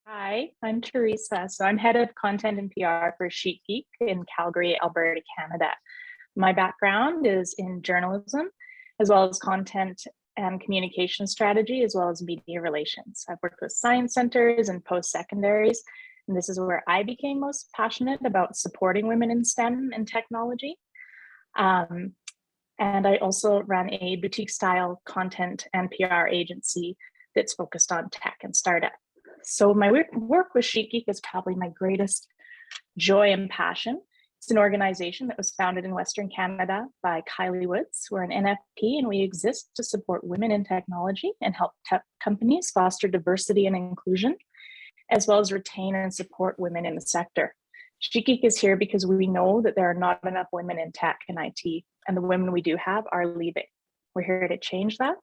Hi, I'm Teresa. So I'm head of content and PR for Sheet Geek in Calgary, Alberta, Canada. My background is in journalism, as well as content and communication strategy, as well as media relations. I've worked with science centers and post-secondaries, and this is where I became most passionate about supporting women in STEM and technology. Um, and I also ran a boutique style content and PR agency that's focused on tech and startup. So my work with Sheet Geek is probably my greatest joy and passion. It's an organization that was founded in Western Canada by Kylie Woods. We're an NFP and we exist to support women in technology and help tech companies foster diversity and inclusion, as well as retain and support women in the sector. Sheet Geek is here because we know that there are not enough women in tech and IT, and the women we do have are leaving. We're here to change that.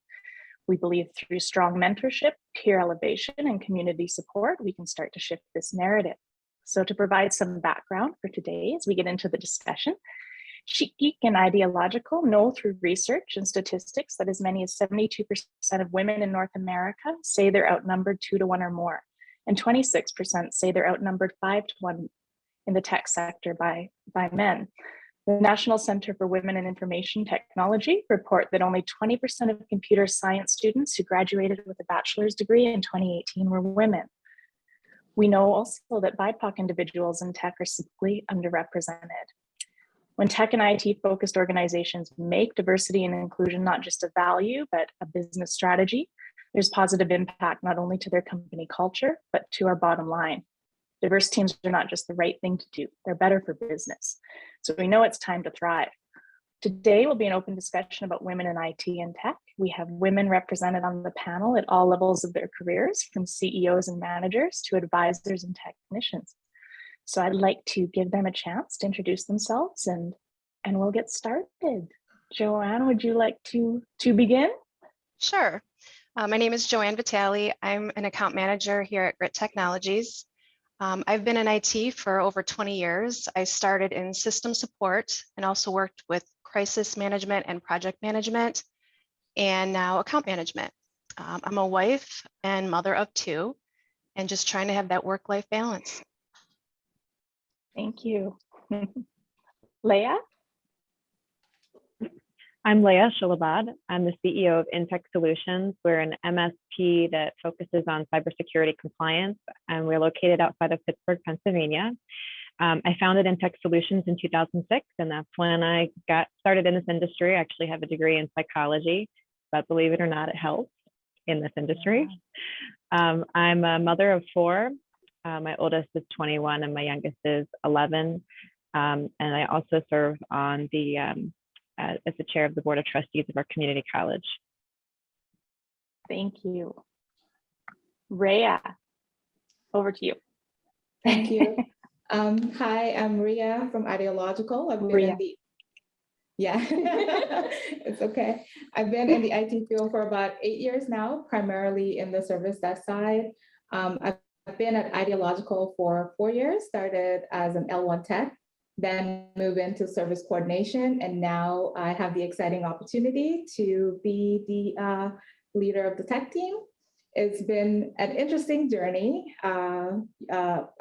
We believe through strong mentorship, peer elevation, and community support, we can start to shift this narrative. So to provide some background for today as we get into the discussion, Sheet Geek and Ideological know through research and statistics that as many as 72% of women in North America say they're outnumbered 2 to 1 or more, and 26% say they're outnumbered 5 to 1 in the tech sector by men. The National Center for Women in Information Technology report that only 20% of computer science students who graduated with a bachelor's degree in 2018 were women. We know also that BIPOC individuals in tech are simply underrepresented. When tech and IT-focused organizations make diversity and inclusion not just a value, but a business strategy, there's positive impact not only to their company culture, but to our bottom line. Diverse teams are not just the right thing to do, they're better for business. So we know it's time to thrive. Today will be an open discussion about women in IT and tech. We have women represented on the panel at all levels of their careers, from CEOs and managers to advisors and technicians. So I'd like to give them a chance to introduce themselves and we'll get started. Joanne, would you like to begin? Sure. My name is Joanne Vitale. I'm an account manager here at Grit Technologies. I've been in IT for over 20 years. I started in system support and also worked with crisis management and project management, and now account management. I'm a wife and mother of 2, and just trying to have that work-life balance. Thank you. Leah? I'm Leah Shulabad. I'm the CEO of Intech Solutions. We're an MSP that focuses on cybersecurity compliance, and we're located outside of Pittsburgh, Pennsylvania. I founded Intech Solutions in 2006, and that's when I got started in this industry. I actually have a degree in psychology, but believe it or not, it helps in this industry. I'm a mother of 4. My oldest is 21 and my youngest is 11. And I also serve on the as the chair of the board of trustees of our community college. Thank you. Rhea, over to you. Thank you. Hi, I'm Rhea from Ideological. I've been in the it's okay. I've been in the IT field for about 8 years now, primarily in the service desk side. I've been at Ideological for 4 years, started as an L1 tech, then move into service coordination. And now I have the exciting opportunity to be the leader of the tech team. It's been an interesting journey. I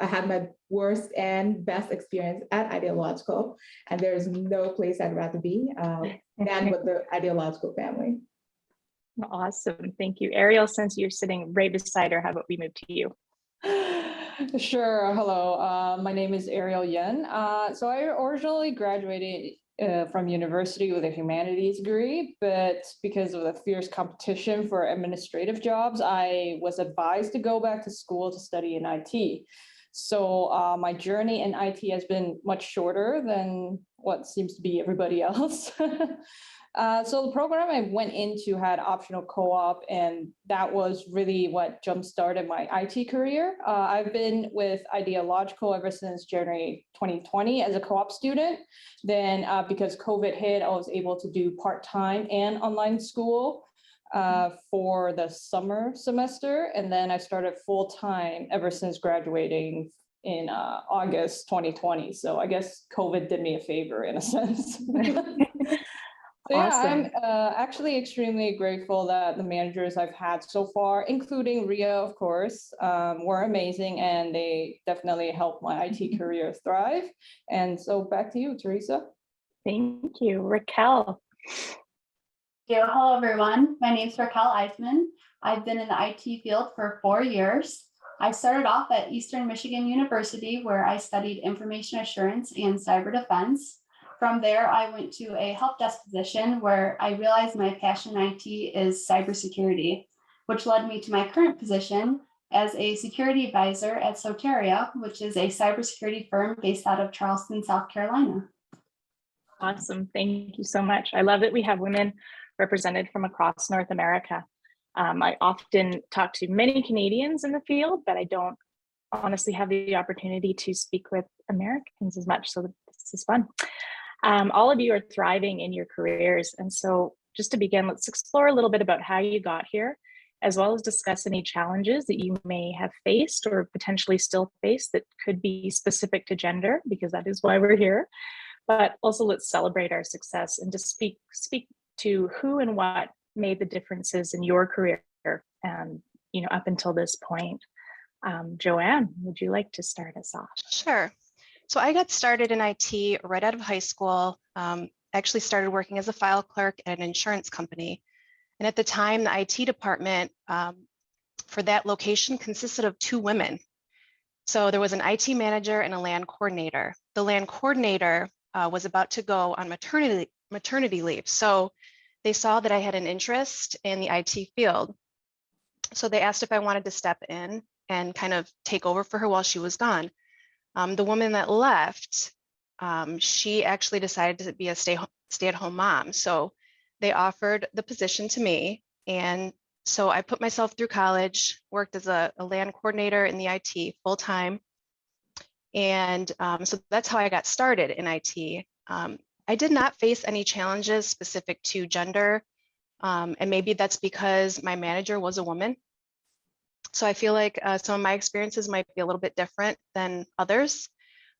had my worst and best experience at Ideological, and there's no place I'd rather be than with the Ideological family. Awesome, thank you. Ariel, since you're sitting right beside her, how about we move to you? Sure. Hello. My name is Ariel Yen. So I originally graduated from university with a humanities degree, but because of the fierce competition for administrative jobs, I was advised to go back to school to study in IT. So my journey in IT has been much shorter than what seems to be everybody else. So the program I went into had optional co-op, and that was really what jump-started my IT career. I've been with Ideological ever since January 2020 as a co-op student. Then because COVID hit, I was able to do part-time and online school for the summer semester. And then I started full-time ever since graduating in August 2020. So I guess COVID did me a favor in a sense. Yeah, Awesome. I'm actually extremely grateful that the managers I've had so far, including Ria, of course, were amazing, and they definitely helped my IT career thrive. And so back to you, Teresa. Thank you. Raquel. Hello, everyone. My name is Raquel Eisman. I've been in the IT field for 4 years. I started off at Eastern Michigan University, where I studied information assurance and cyber defense. From there, I went to a help desk position where I realized my passion in IT is cybersecurity, which led me to my current position as a security advisor at Soteria, which is a cybersecurity firm based out of Charleston, South Carolina. Awesome. Thank you so much. I love that we have women represented from across North America. I often talk to many Canadians in the field, but I don't honestly have the opportunity to speak with Americans as much. So this is fun. All of you are thriving in your careers. And so just to begin, let's explore a little bit about how you got here, as well as discuss any challenges that you may have faced or potentially still face that could be specific to gender, because that is why we're here. But also let's celebrate our success and just speak to who and what made the differences in your career and up until this point. Joanne, would you like to start us off? Sure. So I got started in IT right out of high school. Actually started working as a file clerk at an insurance company. And at the time, the IT department for that location consisted of 2 women. So there was an IT manager and a LAN coordinator. The LAN coordinator was about to go on maternity leave. So they saw that I had an interest in the IT field. So they asked if I wanted to step in and kind of take over for her while she was gone. The woman that left, she actually decided to be a stay-at-home mom. So they offered the position to me. And so I put myself through college, worked as a LAN coordinator in the IT full-time. And so that's how I got started in IT. I did not face any challenges specific to gender. And maybe that's because my manager was a woman. So I feel like some of my experiences might be a little bit different than others.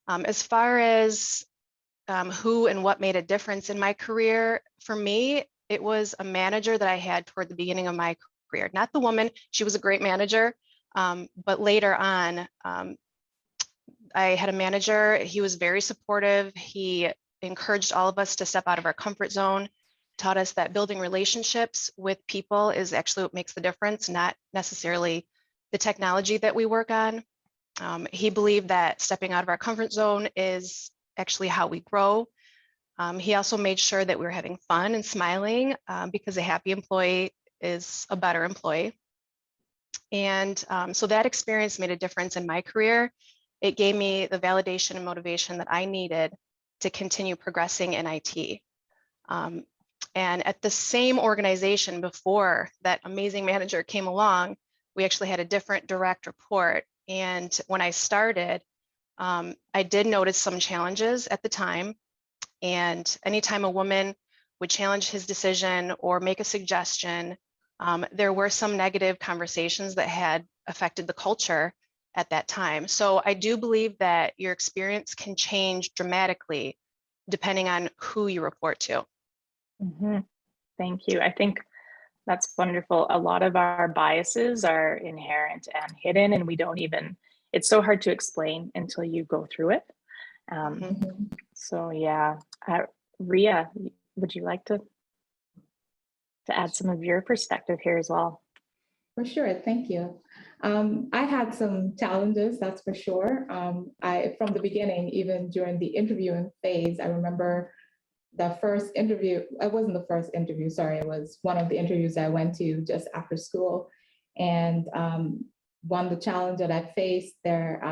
As far as who and what made a difference in my career, for me, it was a manager that I had toward the beginning of my career. Not the woman, she was a great manager, but later on, I had a manager, he was very supportive. He encouraged all of us to step out of our comfort zone, taught us that building relationships with people is actually what makes the difference, not necessarily the technology that we work on. He believed that stepping out of our comfort zone is actually how we grow. He also made sure that we were having fun and smiling because a happy employee is a better employee. And so that experience made a difference in my career. It gave me the validation and motivation that I needed to continue progressing in IT. And at the same organization before that amazing manager came along, we actually had a different direct report. And when I started, I did notice some challenges at the time. And anytime a woman would challenge his decision or make a suggestion, there were some negative conversations that had affected the culture at that time. So I do believe that your experience can change dramatically depending on who you report to. Mm-hmm. Thank you. I think that's wonderful. A lot of our biases are inherent and hidden, and we don't even, it's so hard to explain until you go through it. So yeah, Ria, would you like to add some of your perspective here as well? For sure, thank you. I had some challenges, that's for sure. From the beginning, even during the interviewing phase, I remember the first interview, it wasn't the first interview, sorry, it was one of the interviews I went to just after school. And one of the challenges that I faced there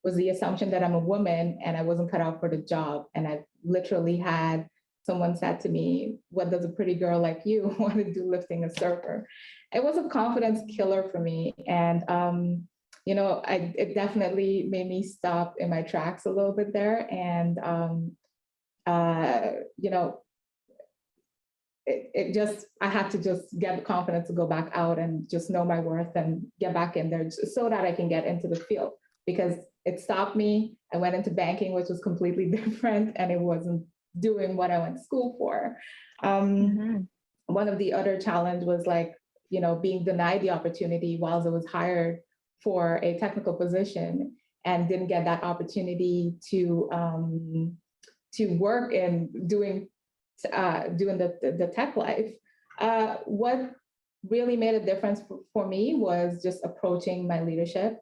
was the assumption that I'm a woman and I wasn't cut out for the job. And I literally had someone said to me, what does a pretty girl like you want to do lifting a server? It was a confidence killer for me. And, it definitely made me stop in my tracks a little bit there. And, I had to just get the confidence to go back out and just know my worth and get back in there so that I can get into the field, because it stopped me. I went into banking, which was completely different, and it wasn't doing what I went to school for. One of the other challenge was like, being denied the opportunity while I was hired for a technical position and didn't get that opportunity to work in doing the tech life. What really made a difference for me was just approaching my leadership,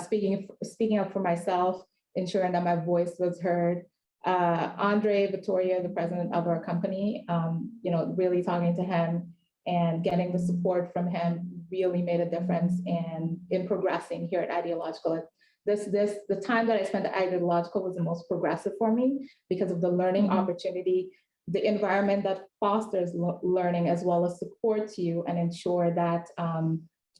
speaking up for myself, ensuring that my voice was heard. Andre Vittoria, the president of our company, really talking to him and getting the support from him really made a difference in progressing here at Ideological. The time that I spent at Ideological was the most progressive for me because of the learning opportunity, the environment that fosters learning as well as supports you and ensure that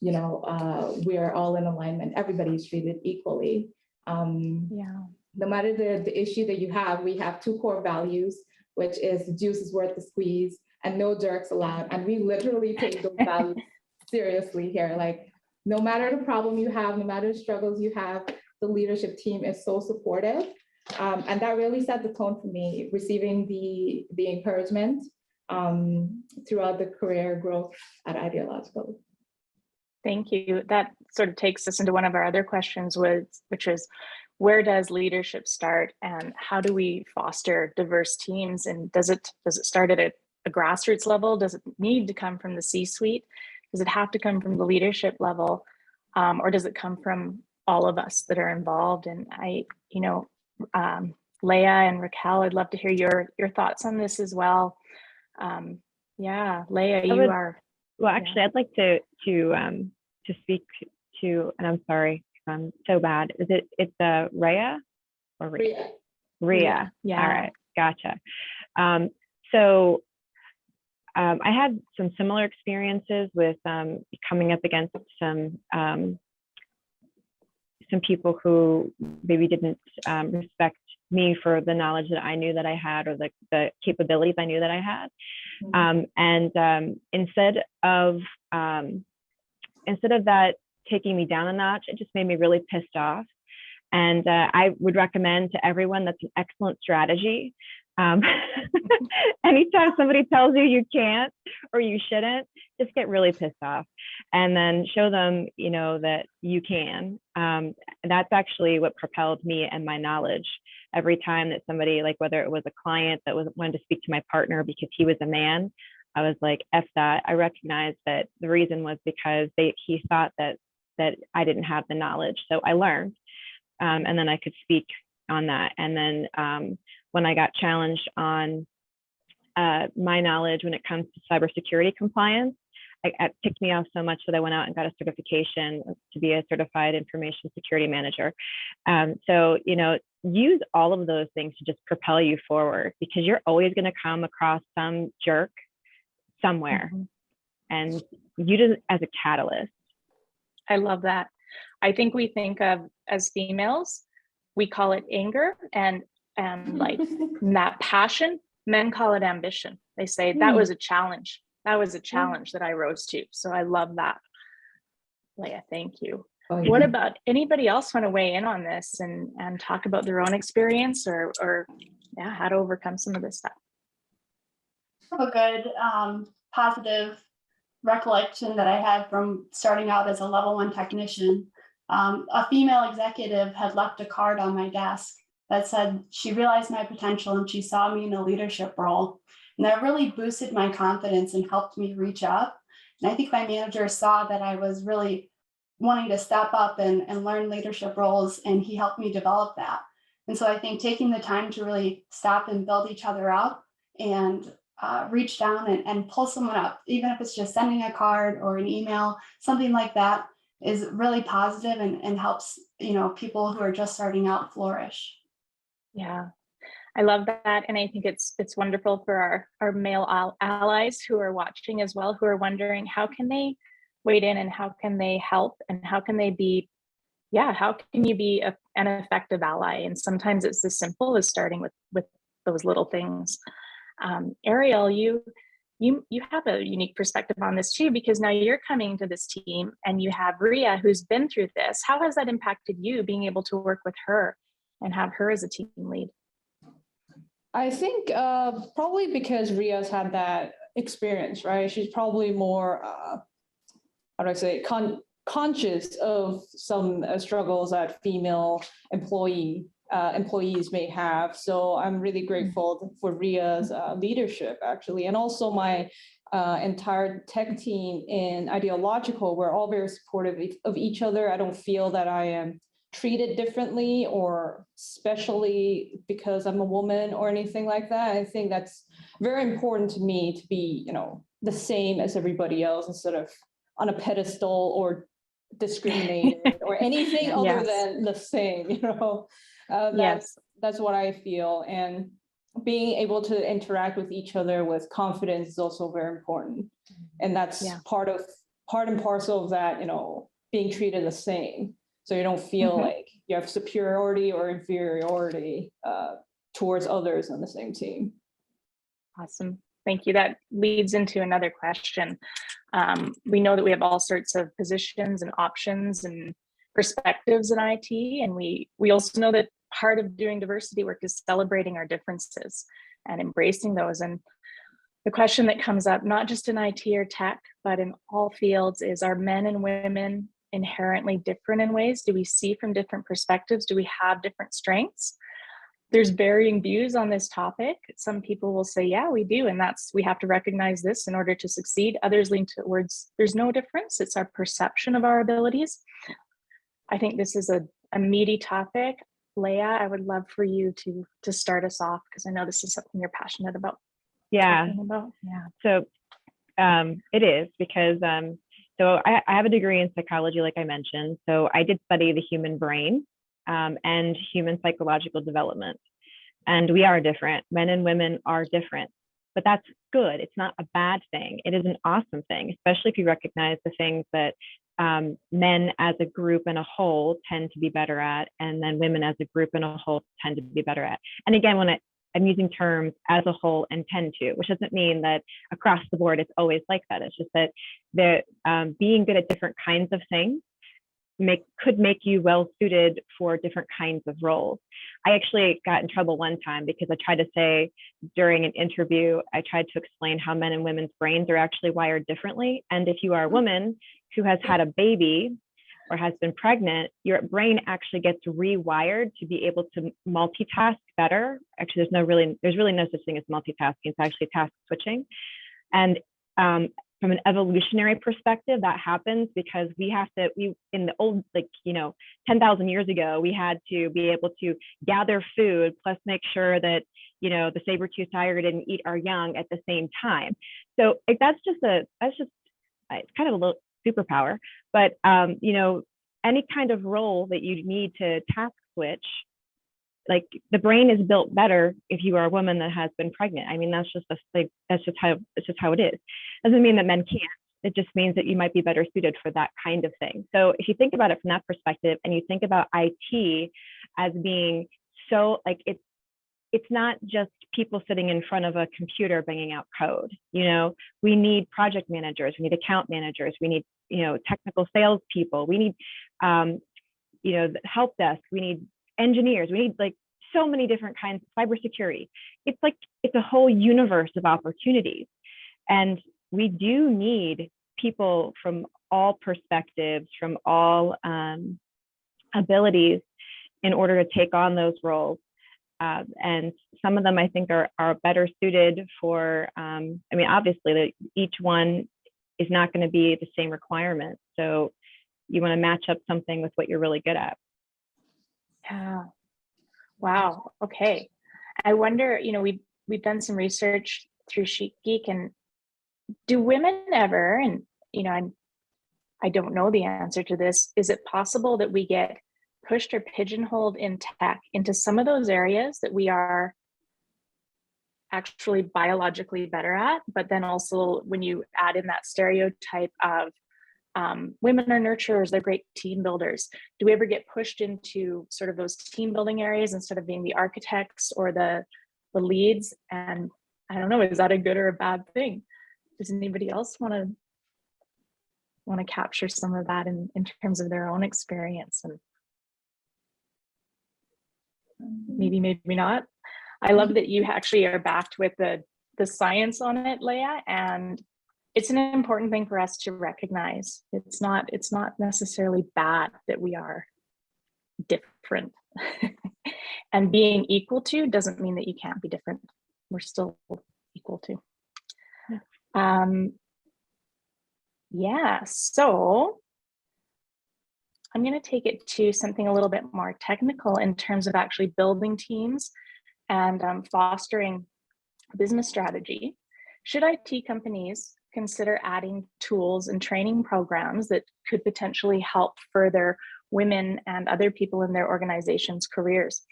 we are all in alignment. Everybody is treated equally. No matter the issue that you have, we have 2 core values, which is the juice is worth the squeeze and no jerks allowed. And we literally take those values seriously here. Like, no matter the problem you have, no matter the struggles you have, the leadership team is so supportive. And that really set the tone for me, receiving the encouragement throughout the career growth at Ideological. Thank you. That sort of takes us into one of our other questions, which is, where does leadership start and how do we foster diverse teams? And does it start at a grassroots level? Does it need to come from the C-suite? Does it have to come from the leadership level? Or does it come from all of us that are involved? And Leah and Raquel, I'd love to hear your thoughts on this as well. Leah, Well, actually, I'd like to speak to, and I'm sorry, I'm so bad. It's Rhea or Rhea? Rhea. Yeah. All right. Gotcha. So I had some similar experiences with coming up against some people who maybe didn't respect me for the knowledge that I knew that I had, or the capabilities I knew that I had. Instead of that taking me down a notch, it just made me really pissed off. And I would recommend to everyone, that's an excellent strategy. Anytime somebody tells you you can't or you shouldn't, just get really pissed off and then show them, that you can. That's actually what propelled me and my knowledge. Every time that somebody, like whether it was a client that wanted to speak to my partner because he was a man, I was like, F that. I recognized that the reason was because he thought that I didn't have the knowledge. So I learned, and then I could speak on that. And then when I got challenged on my knowledge when it comes to cybersecurity compliance, it ticked me off so much that I went out and got a certification to be a certified information security manager. So, use all of those things to just propel you forward, because you're always going to come across some jerk somewhere, and you just as a catalyst. I love that. I think we think of, as females, we call it anger and like that passion. Men call it ambition. They say that was a challenge. That was a challenge that I rose to. So I love that. Leah, thank you. What about anybody else want to weigh in on this and talk about their own experience or how to overcome some of this stuff? A good positive recollection that I had from starting out as a level 1 technician. A female executive had left a card on my desk that said she realized my potential and she saw me in a leadership role. And that really boosted my confidence and helped me reach up. And I think my manager saw that I was really wanting to step up and learn leadership roles, and he helped me develop that. And so I think taking the time to really stop and build each other up and reach down and pull someone up, even if it's just sending a card or an email, something like that is really positive and helps, people who are just starting out flourish. Yeah, I love that. And I think it's wonderful for our male allies who are watching as well, who are wondering how can they wade in and how can they help and how can they be, how can you be an effective ally? And sometimes it's as simple as starting with those little things. Ariel, you have a unique perspective on this too, because now you're coming to this team and you have Rhea who's been through this. How has that impacted you being able to work with her and have her as a team lead? I think probably because Ria's had that experience, right? She's probably more, how do I say, conscious of some struggles that female employees may have. So I'm really grateful for Ria's leadership, actually, and also my entire tech team in ideological. We're all very supportive of each other. I don't feel that I am treated differently or especially because I'm a woman or anything like that. I think that's very important to me to be, you know, the same as everybody else instead of on a pedestal or discriminated or anything other than the same, you know. That's what I feel. And being able to interact with each other with confidence is also very important. And that's part and parcel of that, you know, being treated the same. So you don't feel like you have superiority or inferiority towards others on the same team. Awesome. Thank you. That leads into another question. We know that we have all sorts of positions and options and perspectives in IT. And we also know that part of doing diversity work is celebrating our differences and embracing those. And the question that comes up, not just in IT or tech, but in all fields, is, are men and women inherently different in ways? Do we see from different perspectives? Do we have different strengths? There's varying views on this topic. Some people will say, yeah, we do. And we have to recognize this in order to succeed. Others lean towards, there's no difference. It's our perception of our abilities. I think this is a meaty topic. Leah, I would love for you to start us off, because I know this is something you're passionate about. Yeah. So it is because so I have a degree in psychology, like I mentioned. So I did study the human brain and human psychological development. And we are different. Men and women are different, but that's good. It's not a bad thing. It is an awesome thing, especially if you recognize the things that men as a group and a whole tend to be better at, and then women as a group and a whole tend to be better at. And again, when I'm using terms as a whole and tend to, which doesn't mean that across the board it's always like that. It's just that being good at different kinds of things could make you well suited for different kinds of roles. I actually got in trouble one time because I tried to say during an interview, I tried to explain how men and women's brains are actually wired differently. And if you are a woman who has had a baby or has been pregnant, your brain actually gets rewired to be able to multitask better. Actually, there's really no such thing as multitasking. It's actually task switching. And from an evolutionary perspective, that happens because we in the old, 10,000 years ago, we had to be able to gather food, plus make sure that, the saber-toothed tiger didn't eat our young at the same time. So that's just it's kind of a little superpower, but any kind of role that you need to task switch, like the brain is built better if you are a woman that has been pregnant. I mean, that's just how it is. Doesn't mean that men can't. It just means that you might be better suited for that kind of thing. So if you think about it from that perspective, and you think about IT as being so it's not just people sitting in front of a computer banging out code. We need project managers, we need account managers, we need technical sales people, we need the help desk, we need engineers, we need so many different kinds of cybersecurity. It's a whole universe of opportunities, and we do need people from all perspectives, from all abilities, in order to take on those roles. And some of them I think are better suited for, obviously each one is not going to be the same requirement. So you want to match up something with what you're really good at. Yeah. Wow. Okay. I wonder, we've done some research through SheetGeek, and do women ever, and I don't know the answer to this, is it possible that we get pushed or pigeonholed in tech into some of those areas that we are actually biologically better at, but then also when you add in that stereotype of women are nurturers, they're great team builders, do we ever get pushed into sort of those team building areas instead of being the architects or the leads? And I don't know, is that a good or a bad thing? Does anybody else want to capture some of that in terms of their own experience? And maybe not. I love that you actually are backed with the science on it, Leah, and it's an important thing for us to recognize. It's not necessarily bad that we are different. And being equal to doesn't mean that you can't be different. We're still equal to. Yeah, so I'm going to take it to something a little bit more technical in terms of actually building teams and fostering business strategy. Should IT companies consider adding tools and training programs that could potentially help further women and other people in their organization's careers?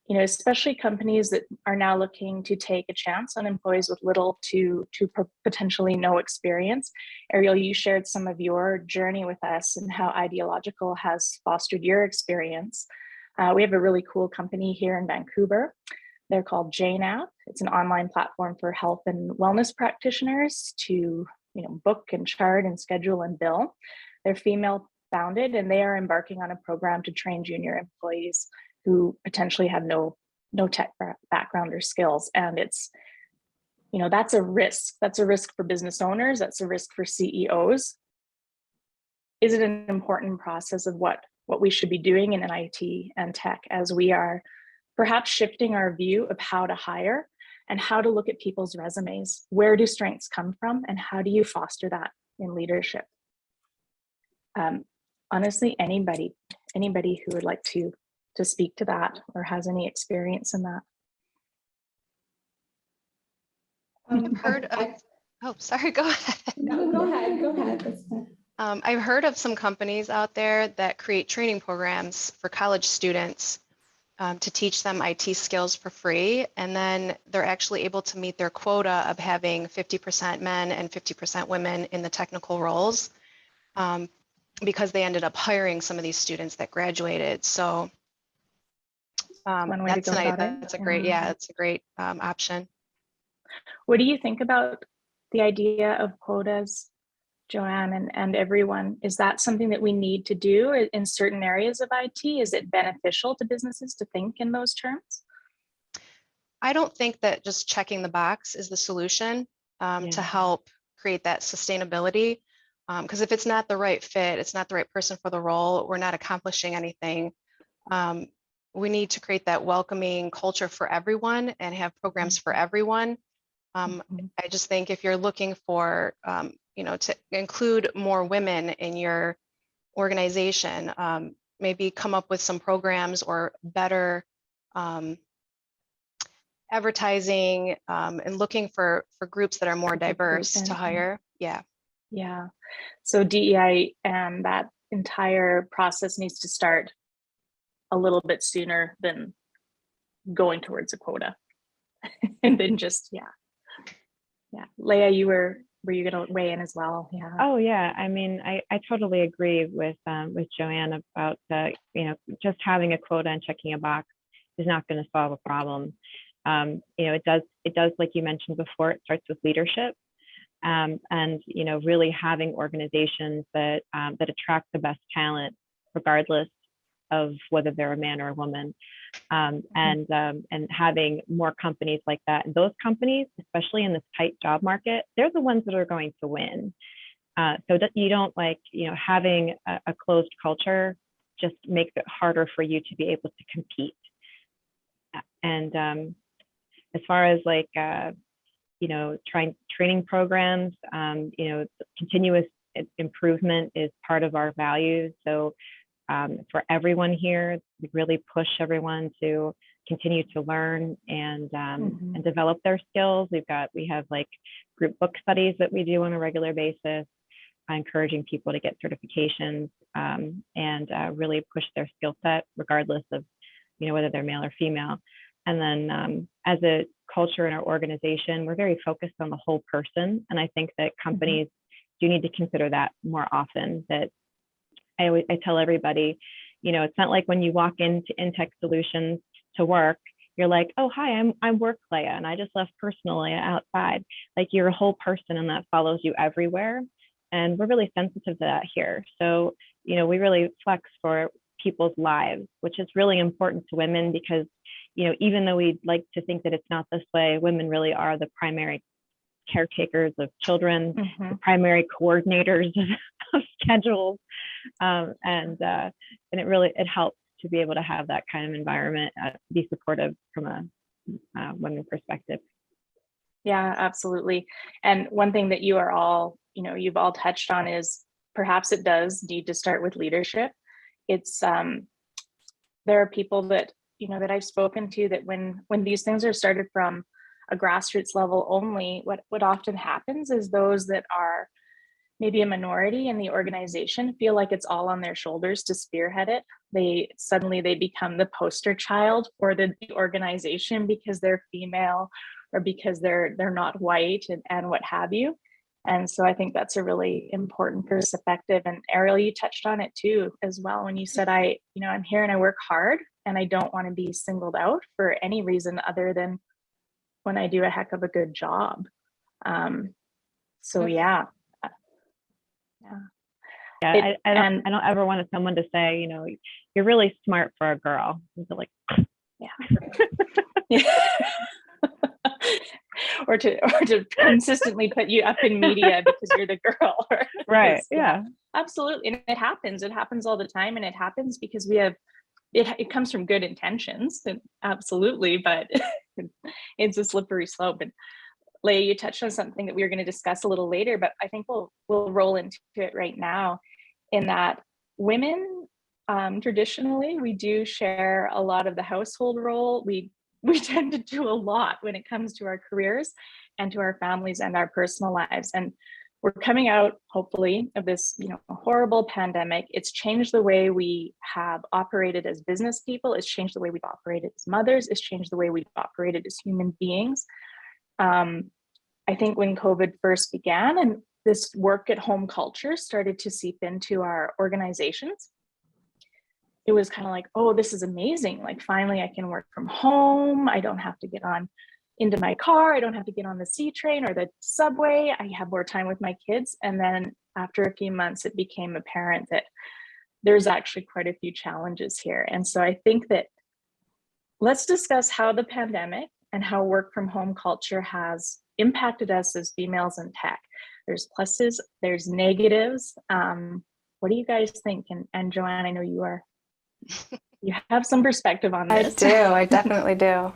You know, especially companies that are now looking to take a chance on employees with little to potentially no experience. Ariel, you shared some of your journey with us and how Ideological has fostered your experience. We have a really cool company here in Vancouver. They're called JNAP. It's an online platform for health and wellness practitioners to, you know, book and chart and schedule and bill. They're female founded, and they are embarking on a program to train junior employees who potentially have no tech background or skills. And it's, you know, that's a risk. That's a risk for business owners. That's a risk for CEOs. Is it an important process of what we should be doing in an IT and tech as we are perhaps shifting our view of how to hire and how to look at people's resumes? Where do strengths come from, and how do you foster that in leadership? Honestly, anybody who would like to speak to that or has any experience in that. I've heard of, oh, sorry, go ahead. No, go ahead. That's fine. I've heard of some companies out there that create training programs for college students to teach them IT skills for free. And then they're actually able to meet their quota of having 50% men and 50% women in the technical roles because they ended up hiring some of these students that graduated. So that's a great, it's a great option. What do you think about the idea of quotas, Joanne, and everyone? Is that something that we need to do in certain areas of IT? Is it beneficial to businesses to think in those terms? I don't think that just checking the box is the solution to help create that sustainability. Because if it's not the right fit, it's not the right person for the role, we're not accomplishing anything. We need to create that welcoming culture for everyone and have programs for everyone. I just think if you're looking for, you know, to include more women in your organization, maybe come up with some programs or better advertising and looking for groups that are more diverse to hire. Yeah. So DEI and that entire process needs to start a little bit sooner than going towards a quota. And then just, Leah, were you going to weigh in as well? Yeah. Oh yeah. I mean, I totally agree with Joanne about you know, just having a quota and checking a box is not going to solve a problem. You know, it does, like you mentioned before, it starts with leadership. And, you know, really having organizations that attract the best talent, regardless of whether they're a man or a woman, and having more companies like that. And those companies, especially in this tight job market, they're the ones that are going to win. So that you don't, like, you know, having a closed culture just makes it harder for you to be able to compete. And as far as like, you know, training programs, you know, continuous improvement is part of our values. So for everyone here, we really push everyone to continue to learn and develop their skills. We have like group book studies that we do on a regular basis, encouraging people to get certifications and really push their skill set, regardless of, you know, whether they're male or female. And then as a culture in our organization, we're very focused on the whole person. And I think that companies do need to consider that more often. That I tell everybody, you know, it's not like when you walk into InTech Solutions to work, you're like, oh, hi, I'm work Leah, and I just left personal Leah outside. Like, you're a whole person, and that follows you everywhere. And we're really sensitive to that here. So, you know, we really flex for people's lives, which is really important to women because, even though we'd like to think that it's not this way, women really are the primary caretakers of children, the primary coordinators of schedules, and it helps to be able to have that kind of environment, be supportive from a women perspective. Yeah, absolutely. And one thing that you are all, you've all touched on is perhaps it does need to start with leadership. It's there are people that that I've spoken to that when these things are started from a grassroots level only, what often happens is those that are maybe a minority in the organization feel like it's all on their shoulders to spearhead it. They become the poster child for the organization because they're female or because they're not white and what have you. And so I think that's a really important perspective. And Ariel, you touched on it too as well when you said I'm here and I work hard and I don't want to be singled out for any reason other than when I do a heck of a good job. Yeah. I don't ever want someone to say, you're really smart for a girl. Like, yeah. or to consistently put you up in media because you're the girl. Right. Yeah. Absolutely. And it happens all the time. And it happens because we have it comes from good intentions, and absolutely, but it's a slippery slope. And Leah, you touched on something that we were going to discuss a little later, but I think we'll roll into it right now, in that women traditionally we do share a lot of the household role. We tend to do a lot when it comes to our careers and to our families and our personal lives. And we're coming out, hopefully, of this, horrible pandemic. It's changed the way we have operated as business people. It's changed the way we've operated as mothers. It's changed the way we've operated as human beings. I think when COVID first began and this work at home culture started to seep into our organizations, it was kind of like, oh, this is amazing. Like, finally, I can work from home. I don't have to get on into my car. I don't have to get on the C train or the subway. I have more time with my kids. And then after a few months, it became apparent that there's actually quite a few challenges here. And so I think that let's discuss how the pandemic and how work from home culture has impacted us as females in tech. There's pluses, there's negatives. What do you guys think? And Joanne, I know you have some perspective on this. I definitely do.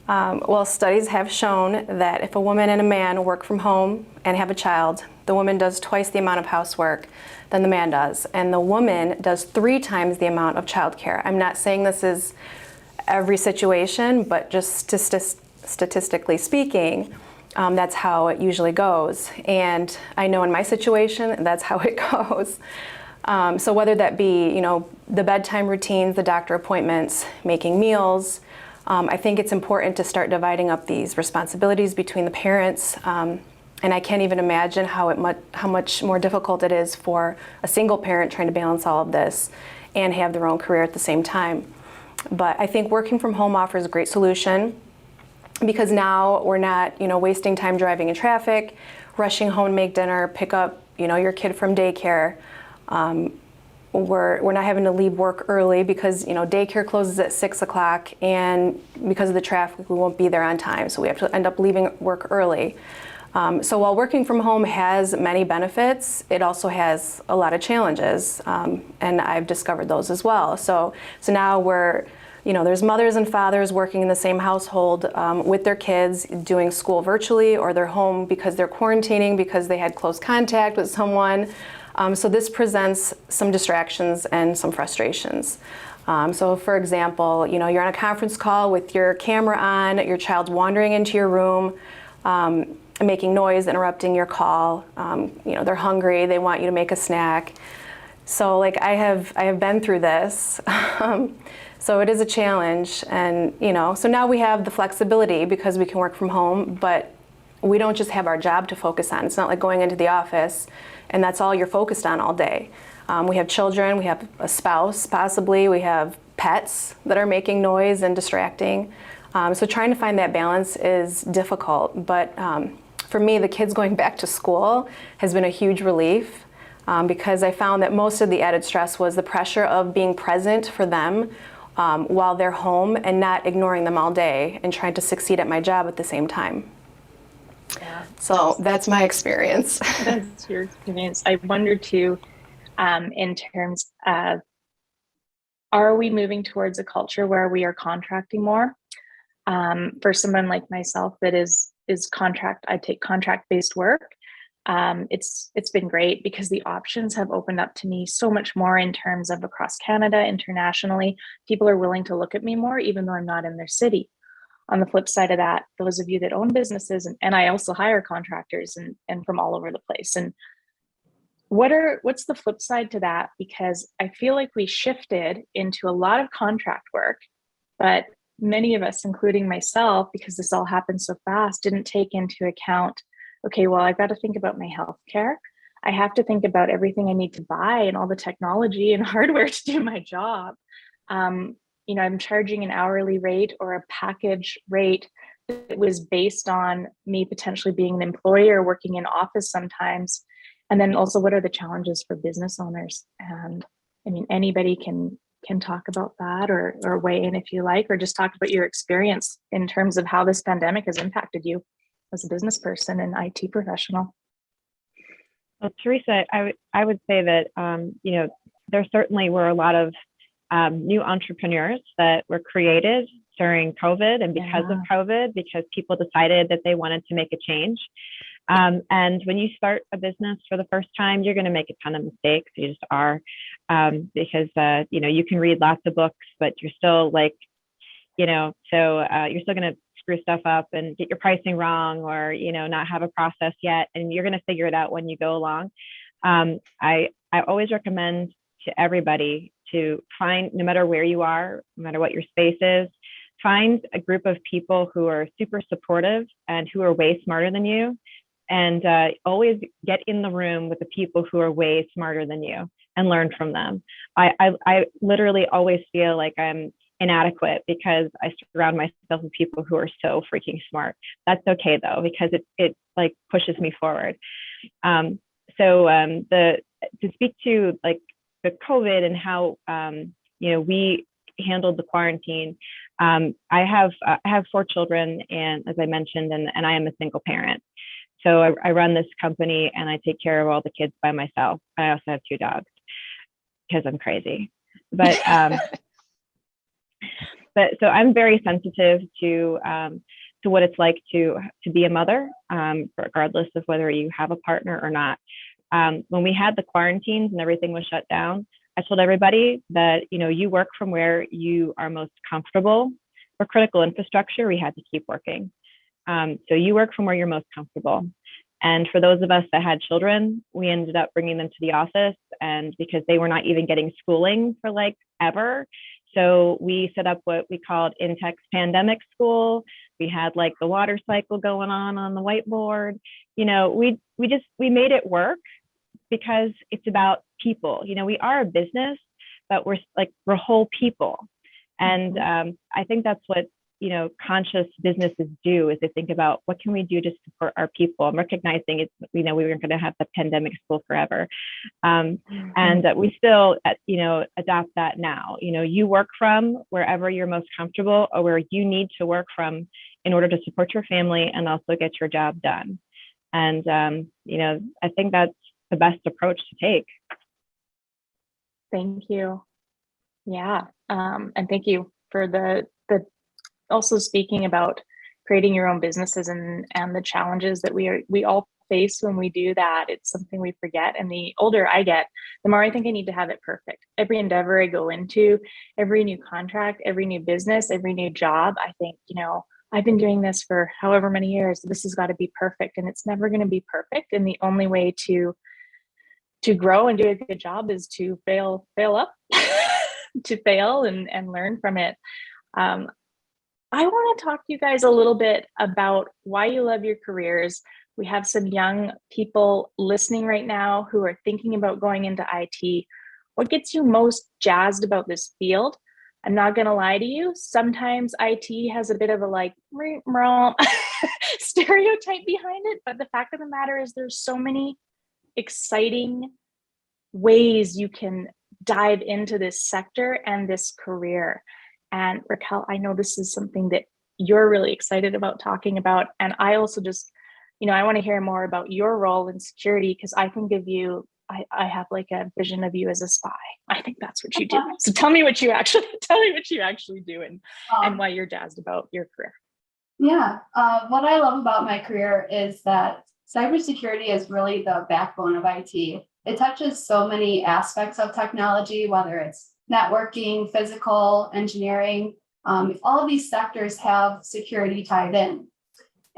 Well, studies have shown that if a woman and a man work from home and have a child, the woman does twice the amount of housework than the man does, and the woman does 3 times the amount of childcare. I'm not saying this is every situation, but just statistically speaking, that's how it usually goes. And I know in my situation, that's how it goes. So whether that be, the bedtime routines, the doctor appointments, making meals, I think it's important to start dividing up these responsibilities between the parents. And I can't even imagine how much more difficult it is for a single parent trying to balance all of this and have their own career at the same time. But I think working from home offers a great solution, because now we're not, wasting time driving in traffic, rushing home to make dinner, pick up, your kid from daycare. We're not having to leave work early because, daycare closes at 6 o'clock, and because of the traffic, we won't be there on time. So we have to end up leaving work early. So while working from home has many benefits, it also has a lot of challenges. And I've discovered those as well. So now there's mothers and fathers working in the same household with their kids, doing school virtually, or they're home because they're quarantining because they had close contact with someone. So this presents some distractions and some frustrations. So for example, you're on a conference call with your camera on, your child's wandering into your room, making noise, interrupting your call. They're hungry, they want you to make a snack. So I have been through this. So it is a challenge, and so now we have the flexibility because we can work from home, but we don't just have our job to focus on. It's not like going into the office and that's all you're focused on all day. We have children, we have a spouse possibly, we have pets that are making noise and distracting. So trying to find that balance is difficult, but for me, the kids going back to school has been a huge relief, because I found that most of the added stress was the pressure of being present for them while they're home and not ignoring them all day and trying to succeed at my job at the same time. Yeah. So that's my experience. That's your experience. I wonder too, in terms of, are we moving towards a culture where we are contracting more? For someone like myself that is contract, I take contract-based work. It's been great because the options have opened up to me so much more in terms of across Canada, internationally. People are willing to look at me more, even though I'm not in their city. On the flip side of that, those of you that own businesses, and I also hire contractors and from all over the place. And what's the flip side to that? Because I feel like we shifted into a lot of contract work, but many of us, including myself, because this all happened so fast, didn't take into account, okay, well, I've got to think about my healthcare. I have to think about everything I need to buy and all the technology and hardware to do my job. I'm charging an hourly rate or a package rate that was based on me potentially being an employee or working in office sometimes. And then also, what are the challenges for business owners? And I mean, anybody can talk about that or weigh in if you like, or just talk about your experience in terms of how this pandemic has impacted you as a business person and IT professional. Well, Teresa, I would say that, there certainly were a lot of new entrepreneurs that were created during COVID and because of COVID, because people decided that they wanted to make a change. And when you start a business for the first time, you're going to make a ton of mistakes. You just are, because, you can read lots of books, but you're still like, you're still going to screw stuff up and get your pricing wrong or, not have a process yet. And you're going to figure it out when you go along. I always recommend to everybody to find, no matter where you are, no matter what your space is, find a group of people who are super supportive and who are way smarter than you. And always get in the room with the people who are way smarter than you and learn from them. I literally always feel like I'm inadequate because I surround myself with people who are so freaking smart. That's okay though, because it like pushes me forward. To speak to like the COVID and how we handled the quarantine. I have 4 children, and as I mentioned, and I am a single parent. So I run this company and I take care of all the kids by myself. I also have 2 dogs because I'm crazy. But so I'm very sensitive to what it's like to be a mother, regardless of whether you have a partner or not. When we had the quarantines and everything was shut down, I told everybody that, you work from where you are most comfortable. For critical infrastructure, we had to keep working. So you work from where you're most comfortable. And for those of us that had children, we ended up bringing them to the office, and because they were not even getting schooling for like ever. So we set up what we called Intech's pandemic school. We had like the water cycle going on the whiteboard. We made it work because it's about people. We are a business, but we're whole people. And I think that's what, conscious businesses do, is they think about what can we do to support our people. I'm recognizing it's, we weren't going to have the pandemic school forever. And we still, adopt that now. You work from wherever you're most comfortable or where you need to work from in order to support your family and also get your job done. And, I think that's the best approach to take. Thank you. Yeah. And thank you for the also speaking about creating your own businesses and the challenges that we all face when we do that. It's something we forget. And the older I get, the more I think I need to have it perfect. Every endeavor I go into, every new contract, every new business, every new job, I think, I've been doing this for however many years. This has got to be perfect, and it's never going to be perfect. And the only way to grow and do a good job is to fail up, to fail and learn from it. I want to talk to you guys a little bit about why you love your careers. We have some young people listening right now who are thinking about going into IT. What gets you most jazzed about this field? I'm not going to lie to you. Sometimes IT has a bit of a stereotype behind it. But the fact of the matter is there's so many exciting ways you can dive into this sector and this career. And Raquel, I know this is something that you're really excited about talking about. And I also just, I want to hear more about your role in security, because I think of you, I have like a vision of you as a spy. I think that's what you do. So tell me what you actually do, and why you're jazzed about your career. Yeah, what I love about my career is that cybersecurity is really the backbone of IT. It touches so many aspects of technology, whether it's networking, physical, engineering. All of these sectors have security tied in.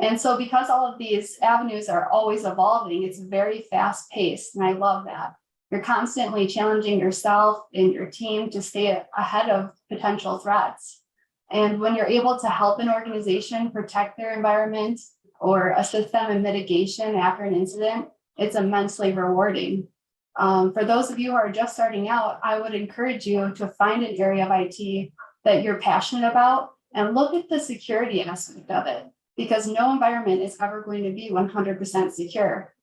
And so because all of these avenues are always evolving, it's very fast paced. And I love that. You're constantly challenging yourself and your team to stay ahead of potential threats. And when you're able to help an organization protect their environment or assist them in mitigation after an incident, it's immensely rewarding. For those of you who are just starting out, I would encourage you to find an area of IT that you're passionate about and look at the security aspect of it, because no environment is ever going to be 100% secure.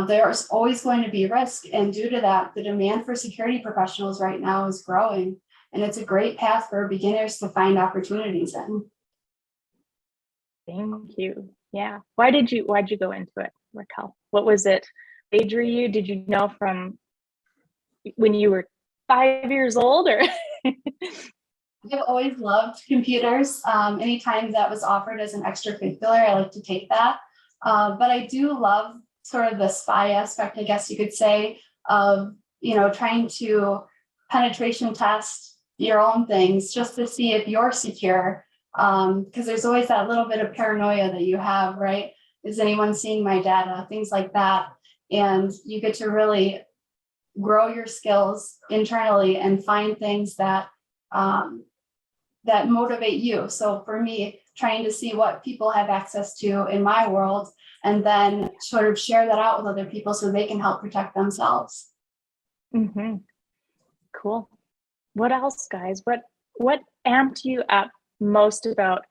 There's always going to be risk. And due to that, the demand for security professionals right now is growing. And it's a great path for beginners to find opportunities in. Thank you. Yeah. Why'd you go into it, Raquel? What was it? They drew you? Did you know from when you were 5 years old, or? I've always loved computers. Anytime that was offered as an extracurricular, I like to take that. But I do love sort of the spy aspect, I guess you could say, of, trying to penetration test your own things just to see if you're secure. Because there's always that little bit of paranoia that you have, right? Is anyone seeing my data? Things like that. And you get to really grow your skills internally and find things that that motivate you. So for me, trying to see what people have access to in my world, and then sort of share that out with other people so they can help protect themselves. Mm-hmm. Cool. What else, guys? What amped you up most about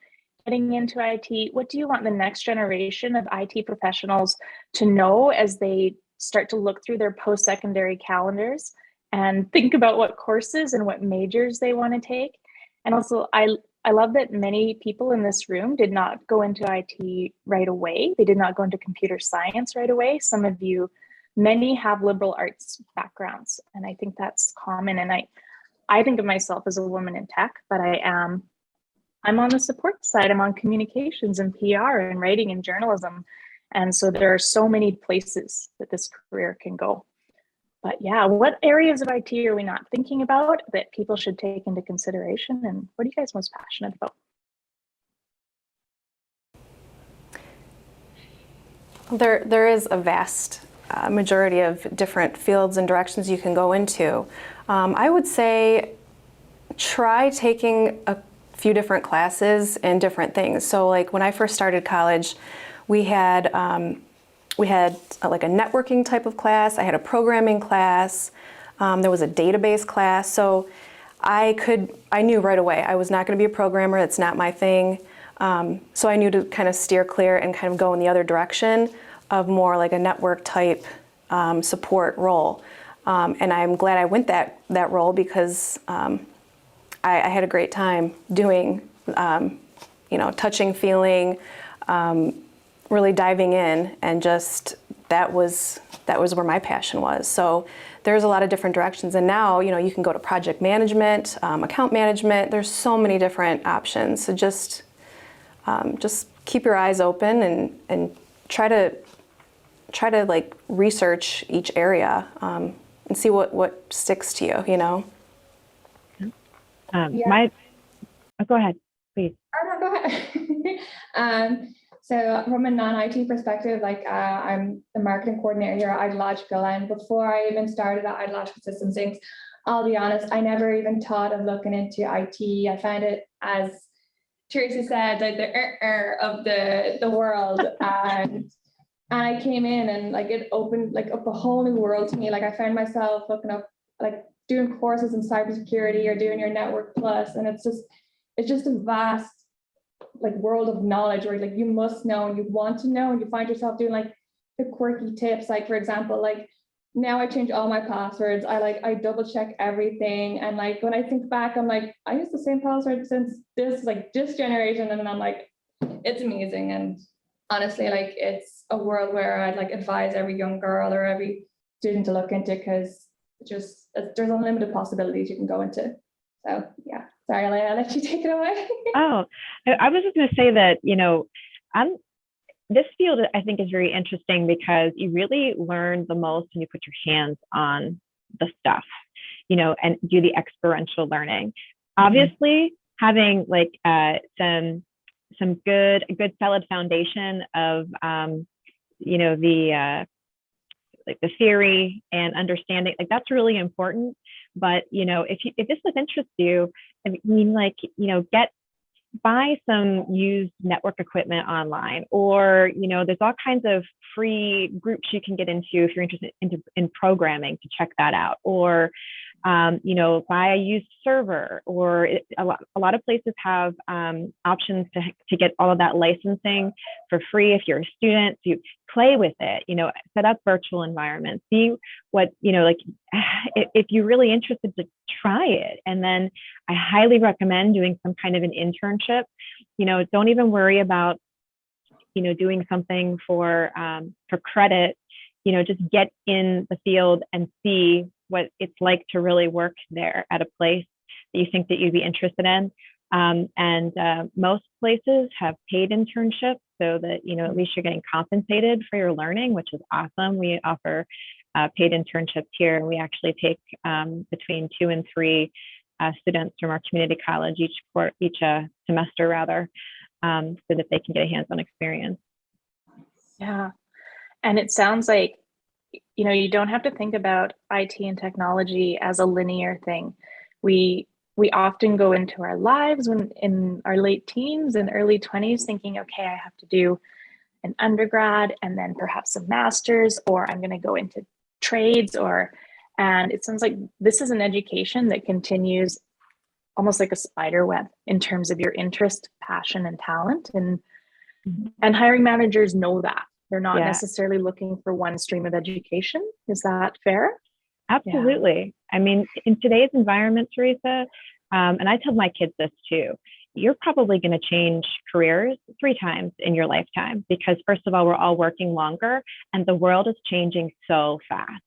getting into IT? What do you want the next generation of IT professionals to know as they start to look through their post-secondary calendars and think about what courses and what majors they want to take? And also, I love that many people in this room did not go into IT right away. They did not go into computer science right away. Some of you, many have liberal arts backgrounds, and I think that's common. And I think of myself as a woman in tech, but I'm on the support side. I'm on communications and PR and writing and journalism. And so there are so many places that this career can go. But yeah, what areas of IT are we not thinking about that people should take into consideration? And what are you guys most passionate about? There is a vast majority of different fields and directions you can go into. I would say try taking a few different classes in different things. So like when I first started college, we had like a networking type of class. I had a programming class. There was a database class. So I knew right away I was not going to be a programmer. It's not my thing. So I knew to kind of steer clear and kind of go in the other direction of more like a network type support role. And I'm glad I went that role because I had a great time doing, touching, feeling, really diving in, and just that was where my passion was. So there's a lot of different directions, and now you can go to project management, account management. There's so many different options. So just keep your eyes open and try to like research each area and see what sticks to you. Yeah. Go ahead, please. Oh, no, go ahead. So from a non-IT perspective, I'm the marketing coordinator here at Ideological, and before I even started at Ideological Systems Inc., I'll be honest, I never even thought of looking into IT. I found it, as Teresa said, like the of the world, and I came in and it opened up a whole new world to me. I found myself looking up doing courses in cybersecurity or doing your Network Plus, and it's just a vast world of knowledge where you must know and you want to know, and you find yourself doing the quirky tips, for example, now I change all my passwords. I double check everything. And like when I think back, I'm like, I use the same password since this generation. And then I'm like, it's amazing. And honestly, like it's a world where I'd like advise every young girl or every student to look into, because just there's unlimited possibilities you can go into. So yeah, sorry, Elena, I'll let you take it away. Oh, I was just going to say that, I'm this field I think is very interesting because you really learn the most when you put your hands on the stuff, and do the experiential learning. Obviously, having like some good solid foundation of the like the theory and understanding, like that's really important. But if this would interest you, I mean, like buy some used network equipment online, or there's all kinds of free groups you can get into if you're interested in programming, to check that out, or buy a used server, or a lot of places have options to get all of that licensing for free if you're a student. So you play with it, set up virtual environments, see what, like if you're really interested, to try it. And then I highly recommend doing some kind of an internship. Don't even worry about, doing something for credit. Just get in the field and see what it's like to really work there at a place that you think that you'd be interested in. Most places have paid internships, so that, at least you're getting compensated for your learning, which is awesome. We offer paid internships here, and we actually take between 2 and 3 students from our community college each semester rather, so that they can get a hands-on experience. Yeah. And it sounds like, you don't have to think about IT and technology as a linear thing. We often go into our lives when in our late teens and early 20s thinking, okay, I have to do an undergrad and then perhaps a master's, or I'm going to go into trades, and it sounds like this is an education that continues almost like a spider web in terms of your interest, passion, and talent. And hiring managers know that. They're not necessarily looking for one stream of education. Is that fair? Absolutely. Yeah. I mean, in today's environment, Teresa, and I tell my kids this too, you're probably going to change careers 3 times in your lifetime, because first of all, we're all working longer and the world is changing so fast.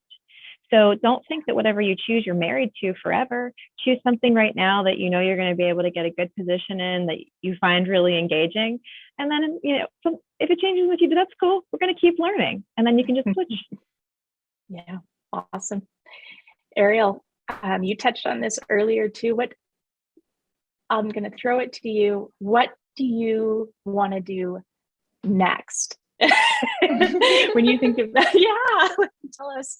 So don't think that whatever you choose, you're married to forever. Choose something right now that you're going to be able to get a good position in, that you find really engaging. And then, if it changes with you, that's cool. We're going to keep learning. And then you can just switch. Yeah, awesome. Ariel, you touched on this earlier too. I'm going to throw it to you. What do you want to do next? When you think of that, tell us.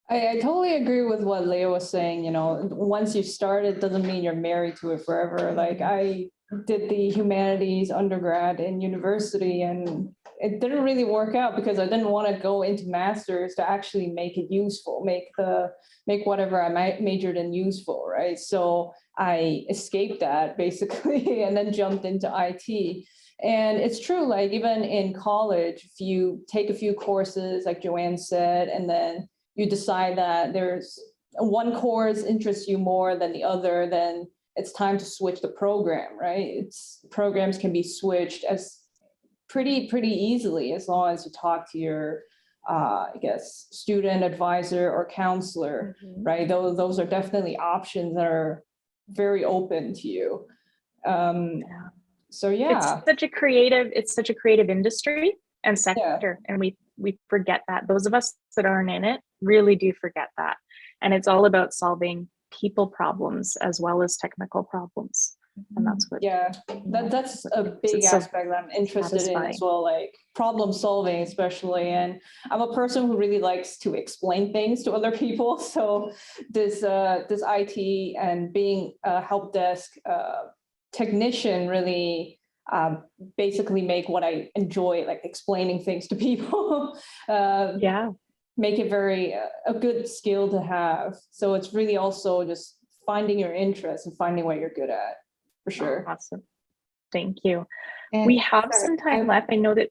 I totally agree with what Leah was saying. Once you start, it doesn't mean you're married to it forever. Like I did the humanities undergrad in university, and it didn't really work out because I didn't want to go into masters to actually make it useful, make whatever I majored in useful, right? So I escaped that basically and then jumped into IT. And it's true, like even in college, if you take a few courses, like Joanne said, and then you decide that there's one course interests you more than the other, then it's time to switch the program, right? Programs can be switched as pretty easily as long as you talk to your, student advisor or counselor, right? Those are definitely options that are very open to you. So yeah, it's such a creative industry and sector, and we forget that. Those of us that aren't in it really do forget that. And it's all about solving people problems as well as technical problems. And that's what that's a big aspect that I'm interested in as well, like problem solving especially. And I'm a person who really likes to explain things to other people. So this IT and being a help desk technician really basically make what I enjoy, like explaining things to people. Make it a good skill to have. So it's really also just finding your interest and finding what you're good at, for sure. Awesome. Thank you. And we have some time left. I know that,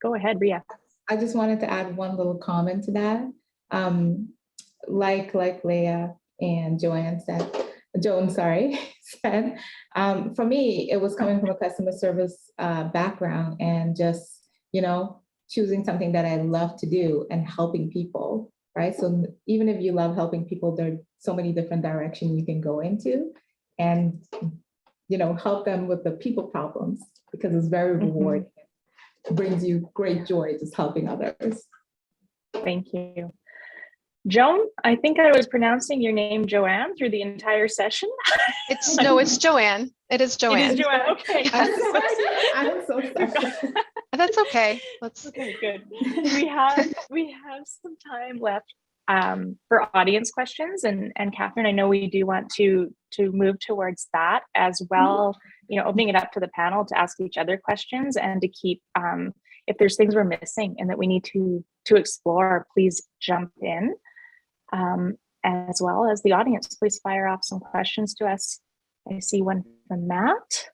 go ahead, Ria. I just wanted to add one little comment to that. Like Leah and Joan, sorry, said, for me, it was coming from a customer service background and just, choosing something that I love to do and helping people, right? So even if you love helping people, there are so many different directions you can go into and, help them with the people problems because it's very rewarding. It brings you great joy just helping others. Thank you. Joan, I think I was pronouncing your name Joanne through the entire session. It's Joanne. It is Joanne. It is Joanne. Okay. I'm so sorry. That's okay. Okay, good. We have some time left for audience questions, and Catherine, I know we do want to move towards that as well. Opening it up to the panel to ask each other questions and to keep if there's things we're missing and that we need to explore, please jump in. As well as the audience, please fire off some questions to us. I see one from Matt.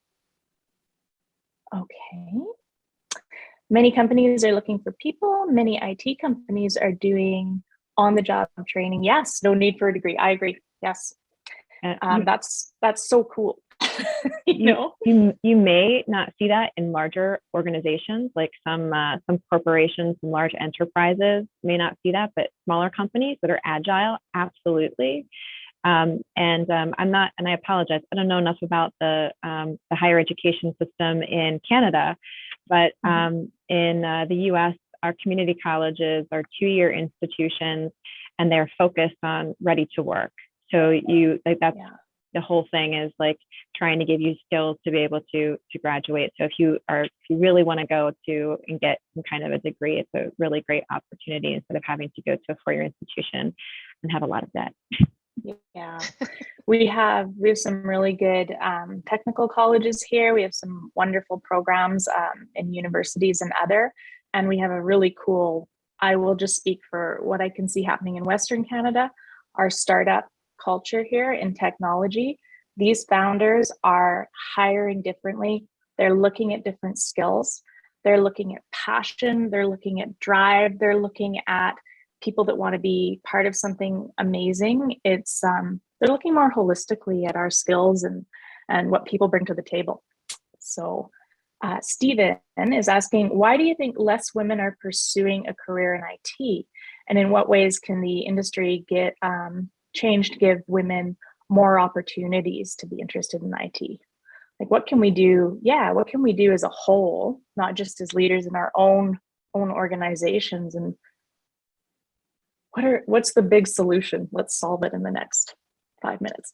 Okay. Many companies are looking for people. Many IT companies are doing on-the-job training. Yes, no need for a degree. I agree. Yes, that's so cool. You may not see that in larger organizations, like some corporations, some large enterprises may not see that, but smaller companies that are agile, absolutely. I'm not, and I apologize, I don't know enough about the higher education system in Canada, but in the US, our community colleges are 2-year institutions and they're focused on ready to work. So that's the whole thing is like trying to give you skills to be able to graduate. So if you really want to go to and get some kind of a degree, it's a really great opportunity instead of having to go to a 4-year institution and have a lot of debt. Yeah, we have some really good technical colleges here. We have some wonderful programs in universities and we have a really cool, I will just speak for what I can see happening in Western Canada, our startup culture here in technology. These founders are hiring differently. They're looking at different skills. They're looking at passion. They're looking at drive. They're looking at people that want to be part of something amazing. It's they're looking more holistically at our skills and what people bring to the table. So Stephen is asking, why do you think less women are pursuing a career in IT? And in what ways can the industry get changed to give women more opportunities to be interested in IT? Like, what can we do? Yeah, what can we do as a whole, not just as leaders in our own organizations? And what's the big solution? Let's solve it in the next 5 minutes.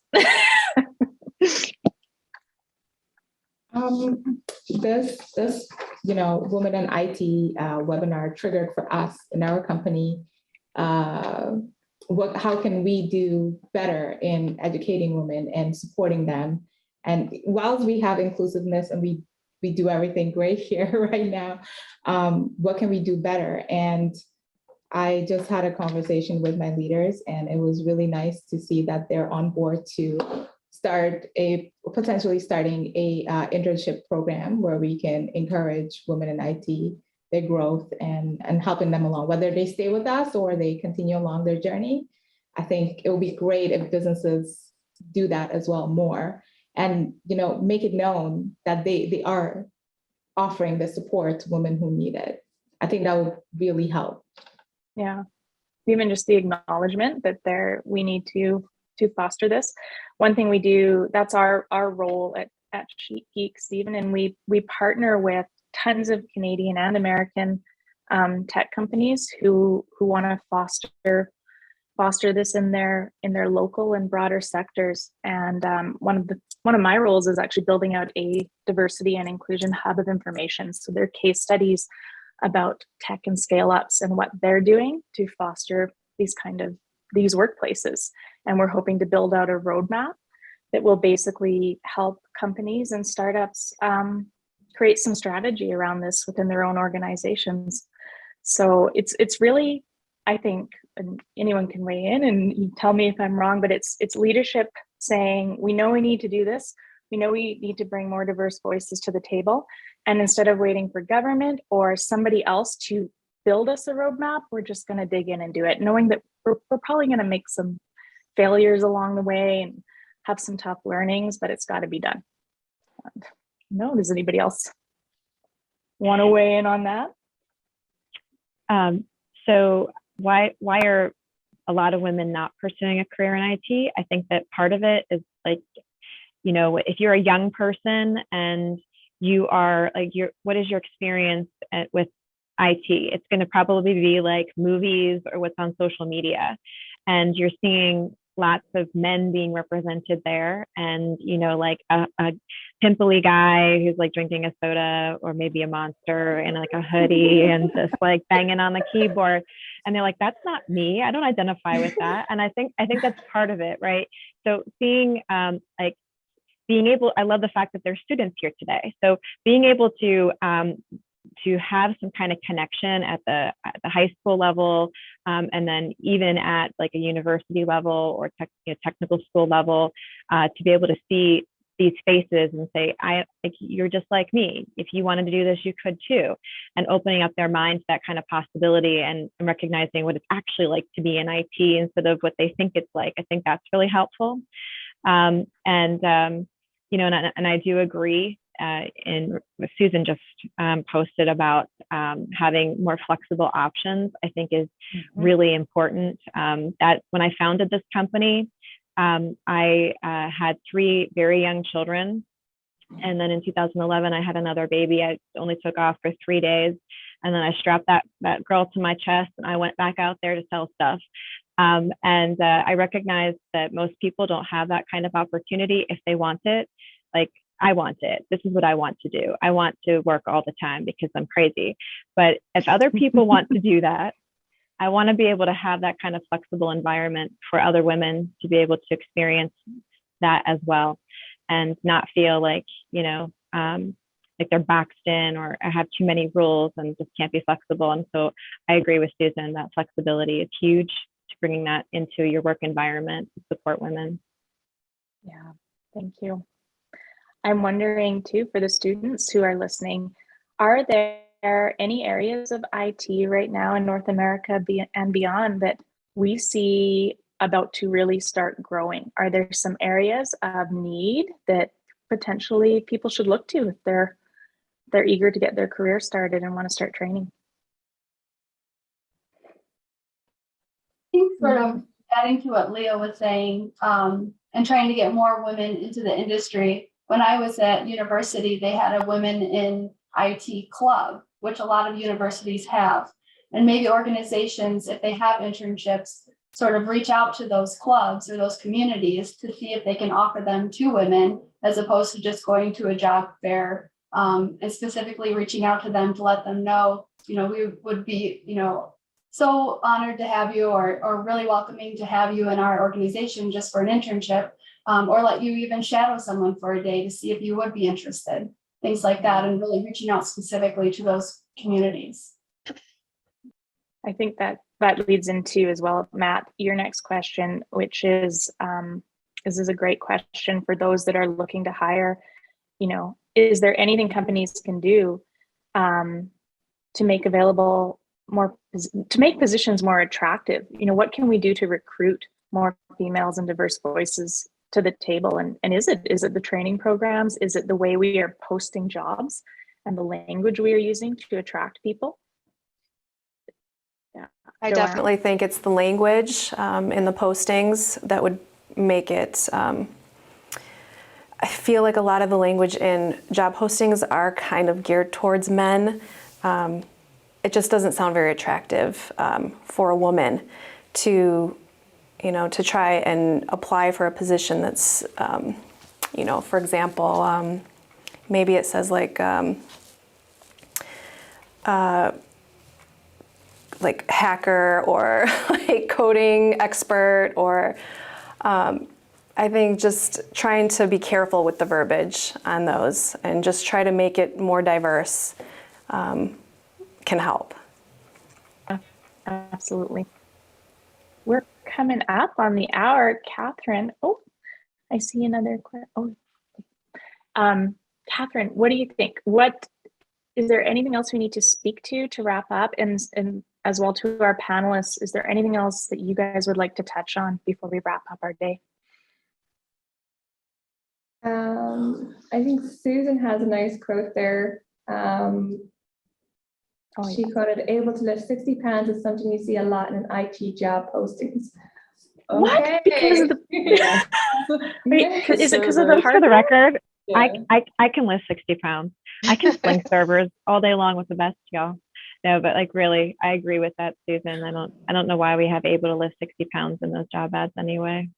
This Women in IT webinar triggered for us in our company. How can we do better in educating women and supporting them? And whilst we have inclusiveness and we do everything great here right now, what can we do better? And I just had a conversation with my leaders, and it was really nice to see that they're on board to potentially starting a internship program where we can encourage women in IT, their growth and helping them along, whether they stay with us or they continue along their journey. I think it would be great if businesses do that as well more and, make it known that they are offering the support to women who need it. I think that would really help. Yeah, even just the acknowledgement that we need to foster this. One thing we do, that's our role at Sheet Geek, Stephen, and we partner with tons of Canadian and American tech companies who want to foster this in their local and broader sectors. And one of my roles is actually building out a diversity and inclusion hub of information. So they're case studies about tech and scale ups and what they're doing to foster these workplaces. And we're hoping to build out a roadmap that will basically help companies and startups create some strategy around this within their own organizations. So it's really, I think, and anyone can weigh in and you tell me if I'm wrong, but it's leadership saying, we know we need to do this. We know we need to bring more diverse voices to the table. And instead of waiting for government or somebody else to build us a roadmap. We're just going to dig in and do it, knowing that we're probably going to make some failures along the way and have some tough learnings, but it's got to be done. No, does anybody else want to weigh in on that? So why are a lot of women not pursuing a career in IT? I think that part of it is like, you know, if you're a young person and you are like, what is your experience with IT? It's going to probably be like movies or what's on social media. And you're seeing lots of men being represented there, and, you know, like a pimply guy who's like drinking a soda or maybe a Monster in like a hoodie and just like banging on the keyboard. And they're like, that's not me. I don't identify with that. And I think that's part of it, right? So seeing like being able, I love the fact that there's students here today. So being able to have some kind of connection at the high school level, and then even at like a university level or technical school level, to be able to see these faces and say, like, you're just like me. If you wanted to do this, you could too. And opening up their mind to that kind of possibility and recognizing what it's actually like to be in IT instead of what they think it's like. I think that's really helpful. You know, and I do agree. Susan just posted about having more flexible options, I think is really important. That when I founded this company, I had 3 very young children. And then in 2011, I had another baby. I only took off for 3 days. And then I strapped that girl to my chest and I went back out there to sell stuff. I recognized that most people don't have that kind of opportunity if they want it. Like, I want it. This is what I want to do. I want to work all the time because I'm crazy. But if other people want to do that, I want to be able to have that kind of flexible environment for other women to be able to experience that as well, and not feel like, you know, like they're boxed in or have too many rules and just can't be flexible. And so I agree with Susan that flexibility is huge to bringing that into your work environment to support women. Yeah, thank you. I'm wondering too, for the students who are listening, are there any areas of IT right now in North America and beyond that we see about to really start growing? Are there some areas of need that potentially people should look to if they're eager to get their career started and want to start training? I think sort of adding to what Leah was saying, and trying to get more women into the industry. When I was at university, they had a women in IT club, which a lot of universities have. And maybe organizations, if they have internships, sort of reach out to those clubs or those communities to see if they can offer them to women, as opposed to just going to a job fair, and specifically reaching out to them to let them know, you know, we would be, you know, so honored to have you, or really welcoming to have you in our organization just for an internship. Or let you even shadow someone for a day to see if you would be interested, things like that, and really reaching out specifically to those communities. I think that leads into as well, Matt, your next question, which is, this is a great question for those that are looking to hire. You know, is there anything companies can do to make available more, to make positions more attractive? You know, what can we do to recruit more females and diverse voices to the table? And is it the training programs? Is it the way we are posting jobs and the language we are using to attract people? Yeah, I definitely think it's the language in the postings that would make it. I feel like a lot of the language in job postings are kind of geared towards men. It just doesn't sound very attractive for a woman to, you know, to try and apply for a position that's, you know, for example, maybe it says like hacker or like coding expert, or I think just trying to be careful with the verbiage on those and just try to make it more diverse can help. Absolutely. We're coming up on the hour. Catherine, oh, I see another question. Oh, Catherine, what do you think? What is there anything else we need to speak to wrap up? And as well to our panelists, is there anything else that you guys would like to touch on before we wrap up our day? I think Susan has a nice quote there. She quoted, "Able to lift 60 pounds is something you see a lot in IT job postings." What? Okay. Because of the Yeah. Wait, is it because of the For the hardware? record, Yeah. I can lift 60 pounds. I can sling servers all day long with the best, y'all. No, but like really, I agree with that, Susan. I don't know why we have able to lift 60 pounds in those job ads anyway.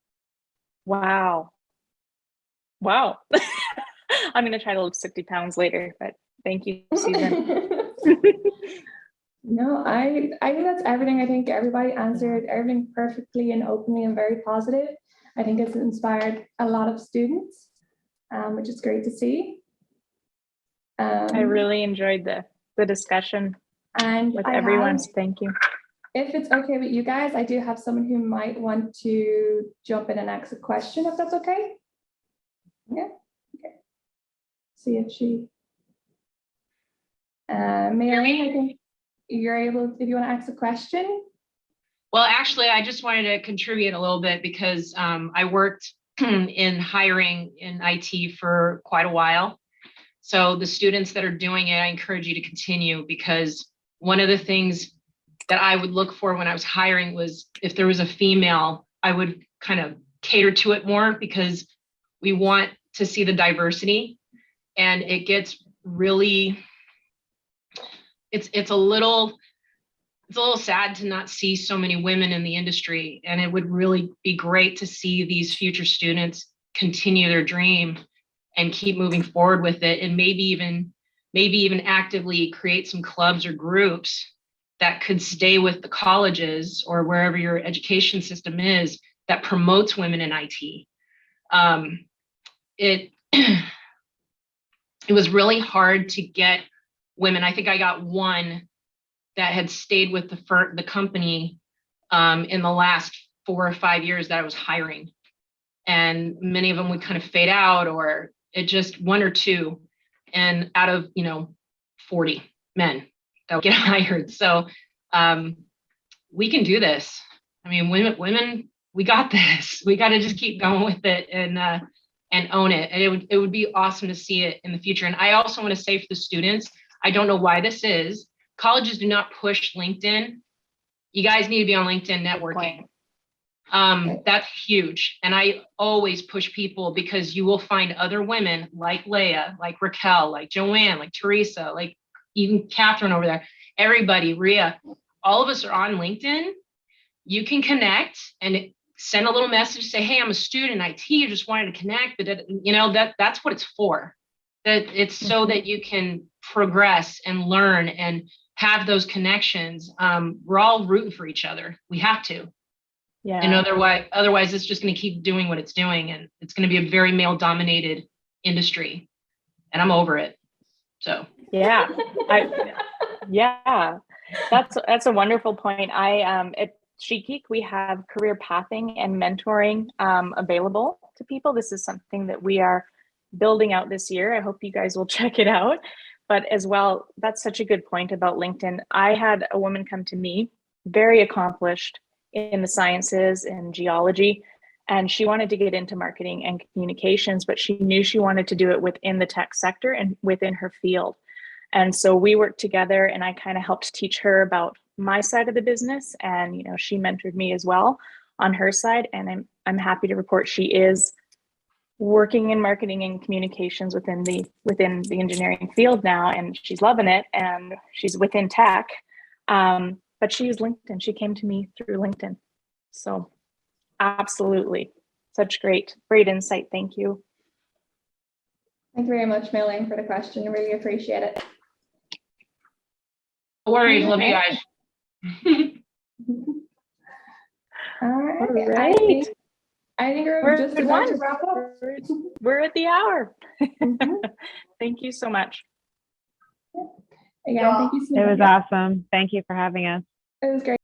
Wow. Wow. I'm going to try to lift 60 pounds later, but thank you, Susan. No, I think that's everything. I think everybody answered everything perfectly and openly and very positive. I think it's inspired a lot of students, which is great to see. I really enjoyed the discussion and with I everyone. have, So thank you. if it's okay with you guys, I do have someone who might want to jump in and ask a question, if that's okay. Yeah. Okay. See if she. Mary, I think you're able, if you want to ask a question. Well, actually, I just wanted to contribute a little bit because I worked in hiring in IT for quite a while. So the students that are doing it, I encourage you to continue, because one of the things that I would look for when I was hiring was if there was a female, I would kind of cater to it more, because we want to see the diversity. And it gets really, it's a little sad to not see so many women in the industry. And it would really be great to see these future students continue their dream and keep moving forward with it. And maybe even actively create some clubs or groups that could stay with the colleges or wherever your education system is that promotes women in IT. It was really hard to get women. I think I got one that had stayed with the company in the last 4 or 5 years that I was hiring. And many of them would kind of fade out, or it just 1 or 2, and out of 40 men that would get hired. So we can do this. I mean, women, we got this. We got to just keep going with it and own it. And it would be awesome to see it in the future. And I also want to say for the students, I don't know why this is. Colleges do not push LinkedIn. You guys need to be on LinkedIn networking. That's huge. And I always push people, because you will find other women like Leah, like Raquel, like Joanne, like Teresa, like even Catherine over there, everybody, Ria, all of us are on LinkedIn. You can connect and send a little message, say, hey, I'm a student in IT, I just wanted to connect. But that's what it's for. That it's so that you can progress and learn and have those connections. We're all rooting for each other. We have to. Yeah. And otherwise it's just going to keep doing what it's doing, and it's going to be a very male-dominated industry, and I'm over it. So yeah, that's a wonderful point. At Chic Geek, we have career pathing and mentoring available to people. This is something that we are building out this year. I hope you guys will check it out. But as well, that's such a good point about LinkedIn. I had a woman come to me, very accomplished in the sciences and geology, and she wanted to get into marketing and communications, but she knew she wanted to do it within the tech sector and within her field. And so we worked together, and I kind of helped teach her about my side of the business, and she mentored me as well on her side. And I'm happy to report she is working in marketing and communications within the engineering field now, and she's loving it, and she's within tech. But she used LinkedIn. She came to me through LinkedIn. So absolutely. Such great insight. Thank you. Thank you very much, Mei-Ling, for the question. I really appreciate it. no worries. Love you guys. All right. All right. I think we're just about to wrap up. We're at the hour. Thank you so much. Again, thank you so much. It was awesome. Thank you for having us. It was great.